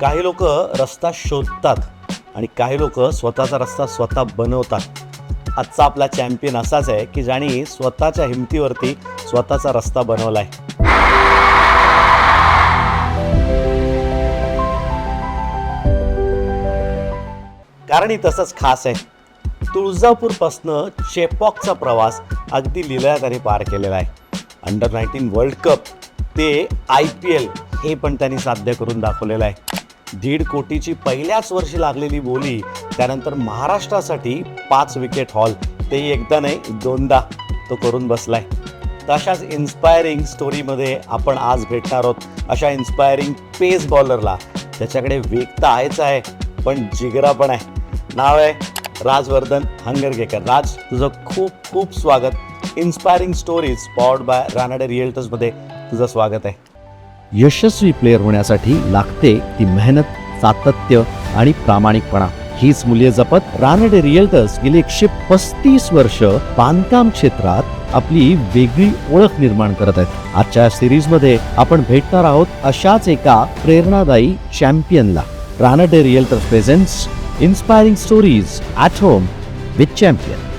काही लोक रस्ता शोधतात आणि काही लोक स्वतःचा रस्ता स्वतः बनवतात. आजचा आपला चॅम्पियन असाच आहे की ज्याने स्वतःच्या हिमतीवरती स्वतःचा रस्ता बनवलाय. कारण ही तसंच खास आहे. तुळजापूरपासनं चेपॉकचा प्रवास अगदी लीलया पार केलेला आहे. अंडर 19 वर्ल्ड कप ते IPL हे पण त्यांनी साध्य करून दाखवलेलं आहे. 1.5 कोटीची पहिल्याच वर्षी लागलेली बोली, त्यानंतर महाराष्ट्रासाठी 5 विकेट हॉल, तेही एकदा नाही दोनदा तो करून बसलाय. तर अशाच इन्स्पायरिंग स्टोरीमध्ये आपण आज भेटणार आहोत. अशा इन्स्पायरिंग पेस बॉलरला. त्याच्याकडे वेग तर आहेच आहे, पण जिगरा पण आहे. नाव आहे राजवर्धन हंगरगेकर. राज, तुझं खूप खूप स्वागत. Inspiring stories powered by Ranade रिअल्टर्समध्ये तुझं स्वागत आहे. यशस्वी प्लेयर होण्यासाठी लागते ती मेहनत, सातत्य आणि प्रामाणिकपणा. हीच मूल्ये जपत रानडे रिअल्टर्स गेली 135 वर्ष बांधकाम क्षेत्रात आपली वेगळी ओळख निर्माण करत आहेत. आजच्या सिरीजमध्ये आपण भेटणार आहोत अशाच एका प्रेरणादायी चॅम्पियनला. Ranade realtors presents inspiring stories at home with champion.